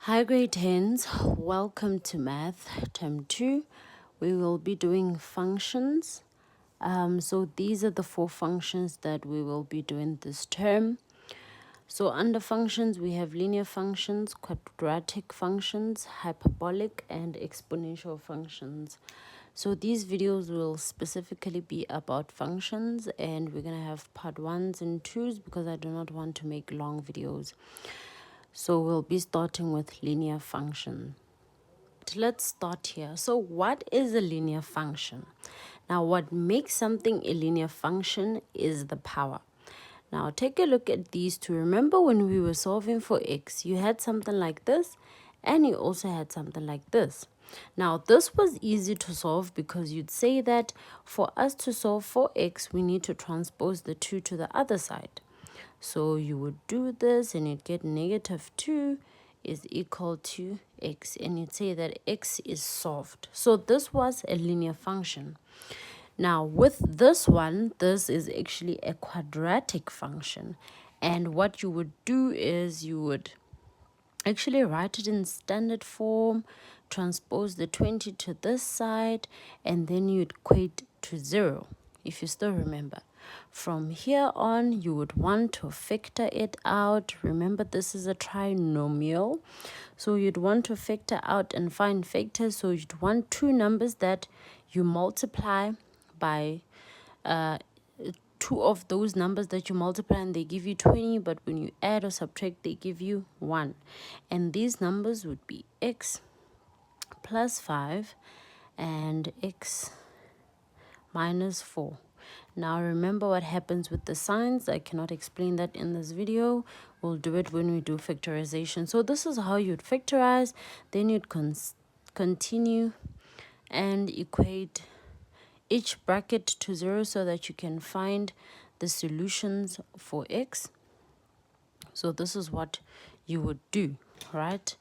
Hi grade 10s, welcome to math term 2. We will be doing functions. So these are the 4 functions that we will be doing this term. So under functions we have linear functions, quadratic functions, hyperbolic and exponential functions. So these videos will specifically be about functions, and we're going to have part 1s and 2s because I do not want to make long videos. So we'll be starting with linear function. Let's start here. So what is a linear function? Now what makes something a linear function is the power. Now take a look at these two. Remember when we were solving for x, you had something like this and you also had something like this. Now this was easy to solve because you'd say that for us to solve for x, we need to transpose the 2 to the other side. So you would do this and you'd get negative 2 is equal to x, and you'd say that x is solved. So this was a linear function. Now with this one, this is actually a quadratic function, and what you would do is you would actually write it in standard form, transpose the 20 to this side, and then you'd equate to 0, if you still remember. From here on, you would want to factor it out. Remember, this is a trinomial, so you'd want to factor out and find factors. So you'd want two numbers that you multiply by two of those numbers that you multiply and they give you 20, but when you add or subtract they give you 1, and these numbers would be x plus 5 and x minus 4. Now remember what happens with the signs. I cannot explain that in this video. We'll do it when we do factorization. So this is how you'd factorize. Then you'd continue and equate each bracket to 0 so that you can find the solutions for x. So this is what you would do, right?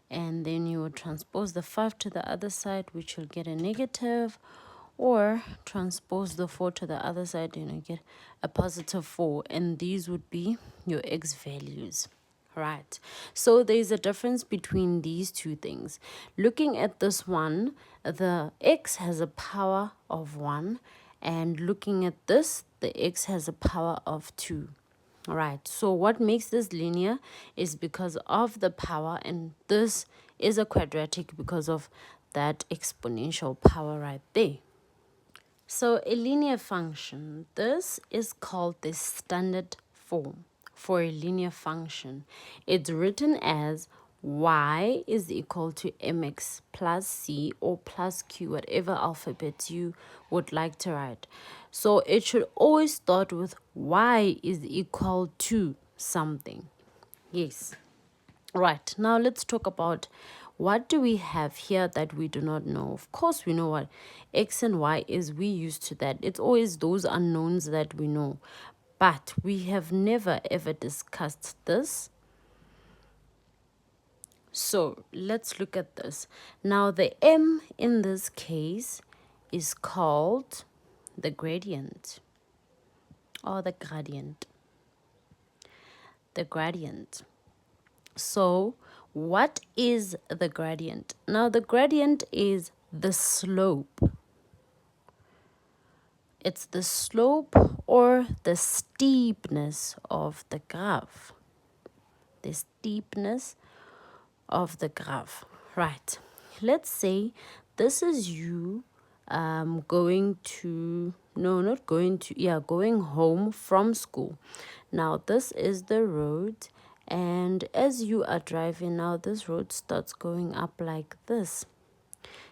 And then you would transpose the 5 to the other side, which will get a negative, or transpose the 4 to the other side and you get a positive 4, and these would be your x values. Right, so there's a difference between these two things. Looking at this one, the x has a power of 1, and looking at this, the x has a power of 2. All right, so what makes this linear is because of the power, and this is a quadratic because of that exponential power right there. So a linear function, this is called the standard form for a linear function. It's written as y is equal to mx plus c or plus q, whatever alphabet you would like to write. So it should always start with y is equal to something. Yes. Right, now let's talk about what do we have here that we do not know. Of course, we know what x and y is. We used to that. It's always those unknowns that we know. But we have never ever discussed this. So let's look at this. Now the m in this case is called the gradient or the gradient. The gradient. So what is the gradient? Now the gradient is the slope. It's the slope or the steepness of the graph. The steepness of the graph. Right. Let's say this is you going home from school. Now this is the road, and as you are driving now, this road starts going up like this.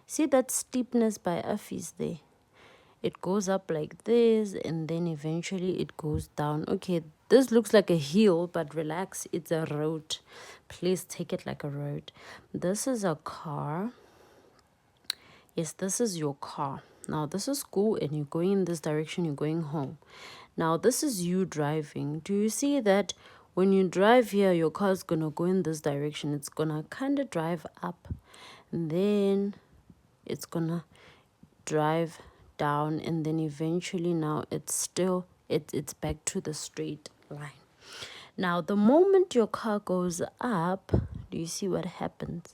See that steepness by Afis there? It goes up like this and then eventually it goes down. Okay, this looks like a hill, but relax, it's a road. Please take it like a road. This is a car. Yes, this is your car. Now this is school and you're going in this direction, you're going home. Now this is you driving. Do you see that when you drive here, your car is gonna go in this direction? It's gonna kind of drive up, and then it's gonna drive down, and then eventually now it's back to the straight line. Now, the moment your car goes up, do you see what happens?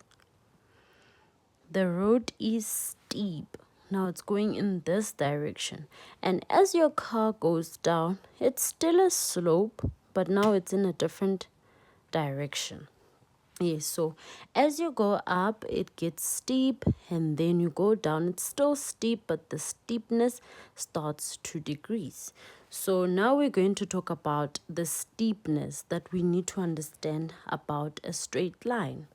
The road is steep. Now it's going in this direction. And as your car goes down, it's still a slope, but now it's in a different direction. Yes, so as you go up, it gets steep, and then you go down. It's still steep, but the steepness starts to decrease. So now we're going to talk about the steepness that we need to understand about a straight line.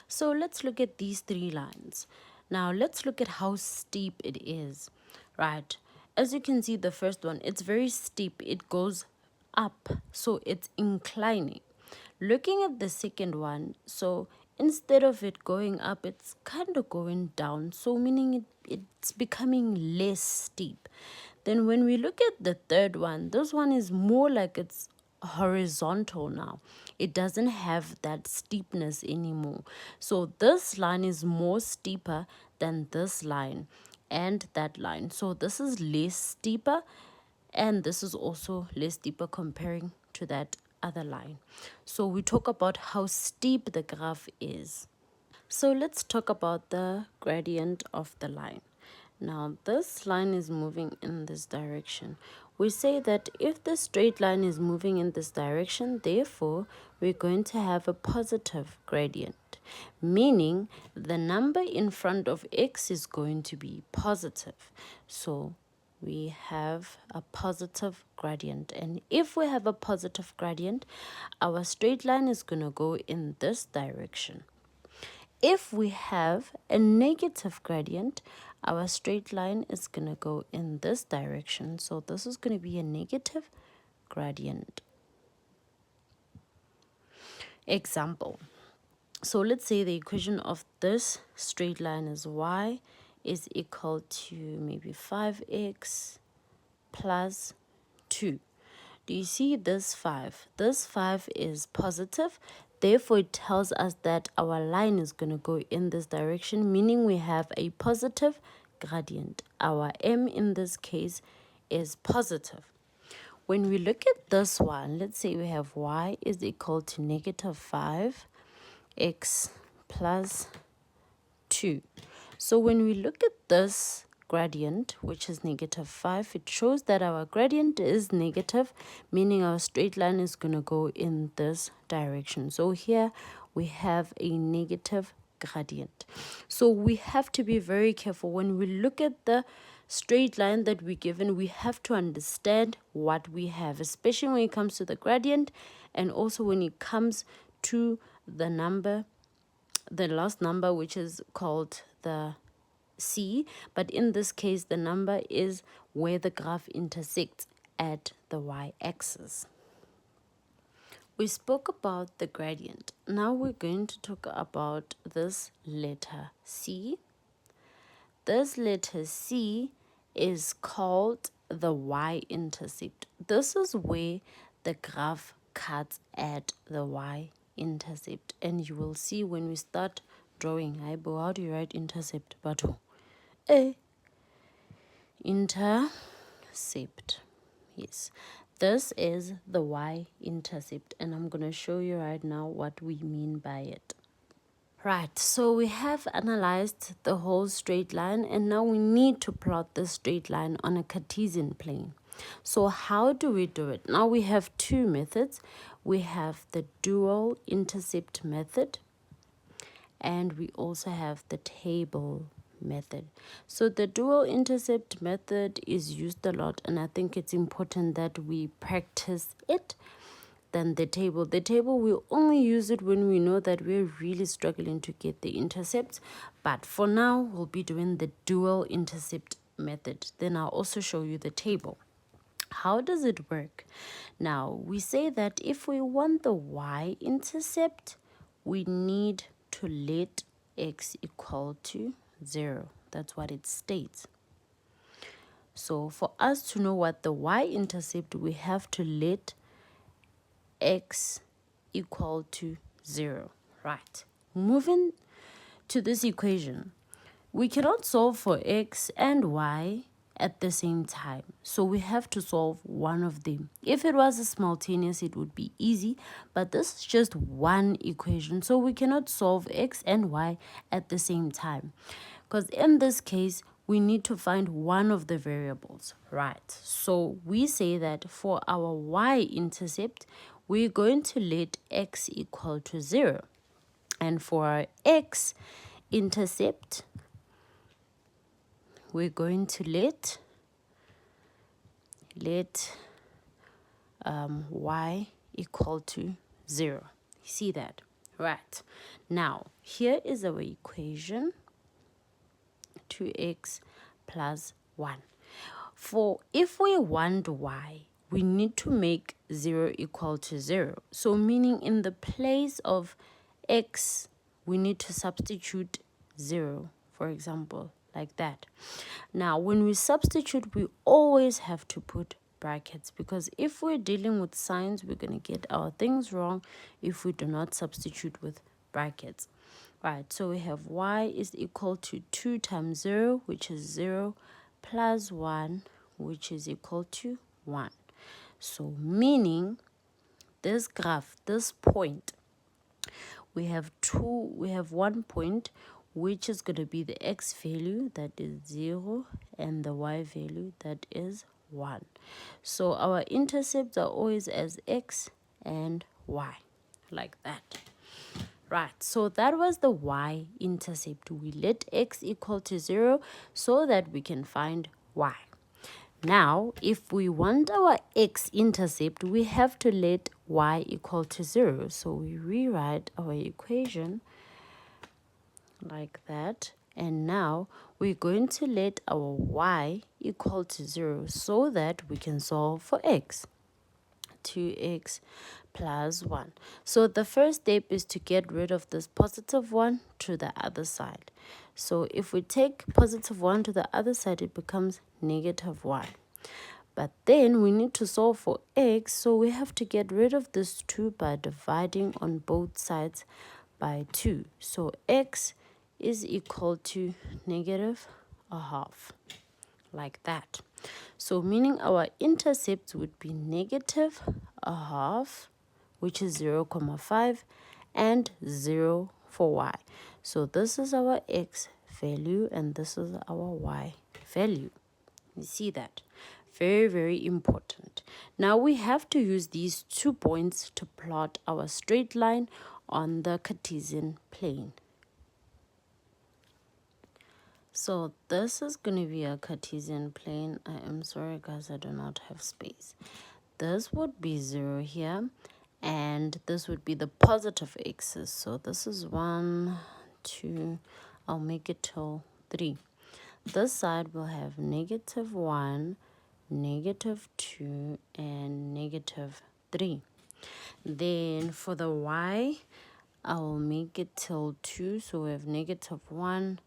So let's look at these three lines. Now let's look at how steep it is, right? As you can see, the first one, it's very steep. It goes up, so it's inclining. Looking at the second one, so instead of it going up, it's kind of going down, so meaning it's becoming less steep. Then when we look at the third one, this one is more like it's horizontal now. It doesn't have that steepness anymore. So this line is more steeper than this line and that line. So this is less steeper, and this is also less steeper comparing to that other line. So we talk about how steep the graph is. So let's talk about the gradient of the line. Now this line is moving in this direction. We say that if the straight line is moving in this direction, therefore we're going to have a positive gradient, meaning the number in front of x is going to be positive. So we have a positive gradient, and if we have a positive gradient, our straight line is going to go in this direction. If we have a negative gradient, our straight line is going to go in this direction. So this is going to be a negative gradient. Example. So let's say the equation of this straight line is y is equal to maybe 5x plus 2. Do you see this 5? This 5 is positive. Therefore, it tells us that our line is going to go in this direction, meaning we have a positive gradient. Our m in this case is positive. When we look at this one, let's say we have y is equal to negative 5x plus 2. So when we look at this gradient, which is negative 5, it shows that our gradient is negative, meaning our straight line is going to go in this direction. So here we have a negative gradient. So we have to be very careful when we look at the straight line that we're given. We have to understand what we have, especially when it comes to the gradient, and also when it comes to the number, the last number, which is called the c, but in this case the number is where the graph intersects at the y-axis. We spoke about the gradient. Now we're going to talk about this letter c. This letter c is called the y-intercept. This is where the graph cuts at the y-intercept, and you will see when we start drawing. How do you write intercept? Batu. A. Intercept. Yes. This is the y-intercept, and I'm going to show you right now what we mean by it. Right, so we have analyzed the whole straight line, and now we need to plot the straight line on a Cartesian plane. So how do we do it? Now we have two methods. We have the dual intercept method, and we also have the table method. So the dual intercept method is used a lot, and I think it's important that we practice it than the table. The table, we'll only use it when we know that we're really struggling to get the intercepts. But for now, we'll be doing the dual intercept method. Then I'll also show you the table. How does it work? Now, we say that if we want the y-intercept, we need to let x equal to 0. That's what it states. So for us to know what the y-intercept, we have to let x equal to 0. Right. Moving to this equation, we cannot solve for x and y at the same time. So we have to solve one of them. If it was a simultaneous, it would be easy, but this is just one equation. So we cannot solve x and y at the same time, because in this case, we need to find one of the variables, right? So we say that for our y-intercept, we're going to let x equal to 0. And for our x-intercept, we're going to let y equal to 0. You see that? Right. Now, here is our equation, 2x plus 1. For if we want y, we need to make 0 equal to 0. So meaning in the place of x, we need to substitute 0, for example, like that. Now, when we substitute, we always have to put brackets, because if we're dealing with signs, we're going to get our things wrong if we do not substitute with brackets. Right, so we have y is equal to 2 times 0, which is 0, plus 1, which is equal to 1. So meaning this graph, this point, we have 1 point, which is going to be the x value, that is 0, and the y value, that is 1. So our intercepts are always as x and y, like that. Right, so that was the y-intercept. We let x equal to 0 so that we can find y. Now, if we want our x-intercept, we have to let y equal to 0. So we rewrite our equation like that. And now we're going to let our y equal to 0 so that we can solve for x. 2x plus 1. So the first step is to get rid of this positive 1 to the other side. So if we take positive 1 to the other side, it becomes negative 1. But then we need to solve for x, so we have to get rid of this 2 by dividing on both sides by 2. So x is equal to negative a half, like that. So meaning our intercepts would be negative a half, which is 0,5, and 0 for y. So this is our x value and this is our y value. You see that? Very, very important. Now we have to use these 2 points to plot our straight line on the Cartesian plane. So this is going to be a Cartesian plane. I am sorry guys, I do not have space. This would be 0 here, and this would be the positive x's. So this is 1, 2, I'll make it till 3. This side will have negative 1, negative 2, and negative 3. Then for the y, I will make it till 2. So we have negative 1,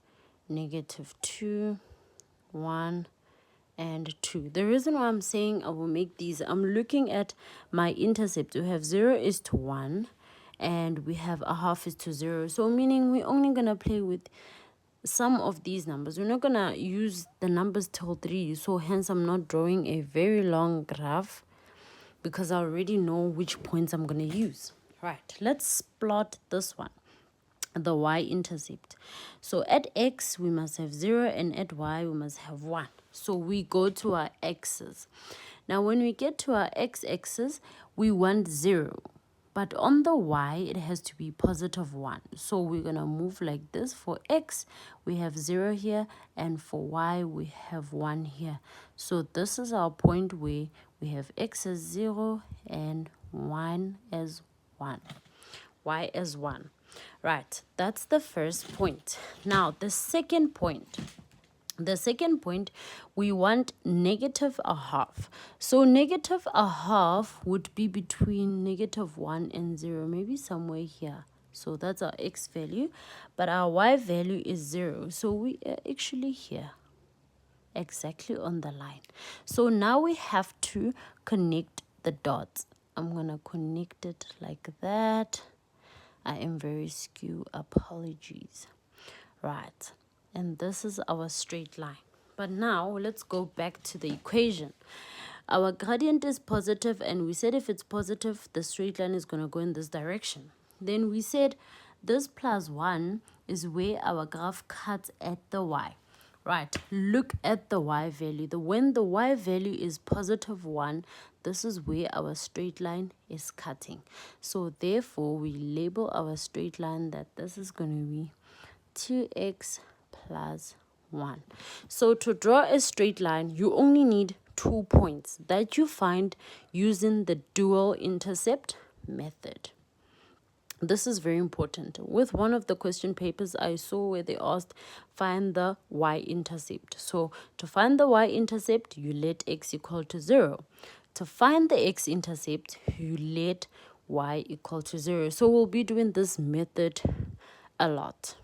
negative 2, 1, and 2. The reason why I'm saying I will make these, I'm looking at my intercept. We have 0 is to 1, and we have a half is to 0. So meaning we're only going to play with some of these numbers. We're not going to use the numbers till 3. So hence I'm not drawing a very long graph, because I already know which points I'm going to use. Right, let's plot this one, the y-intercept. So at x, we must have 0, and at y, we must have 1. So we go to our x's. Now, when we get to our x-axis, we want 0. But on the y, it has to be positive 1. So we're going to move like this. For x, we have 0 here, and for y, we have 1 here. So this is our point where we have x as 0 and 1 as 1. Y as 1. Right, that's the first point. Now, the second point. We want negative a half. So negative a half would be between negative 1 and 0, maybe somewhere here. So that's our x value, but our y value is 0. So we are actually here, exactly on the line. So now we have to connect the dots. I'm going to connect it like that. I am very skew, apologies. Right, and this is our straight line. But now let's go back to the equation. Our gradient is positive, and we said if it's positive, the straight line is going to go in this direction. Then we said this plus 1 is where our graph cuts at the y. Right, look at the y value. When the y value is positive 1, this is where our straight line is cutting. So therefore, we label our straight line that this is going to be 2x plus 1. So to draw a straight line, you only need 2 points that you find using the dual intercept method. This is very important. With one of the question papers I saw where they asked find the y-intercept. So to find the y-intercept, you let x equal to 0. To find the x-intercept, you let y equal to 0. So we'll be doing this method a lot.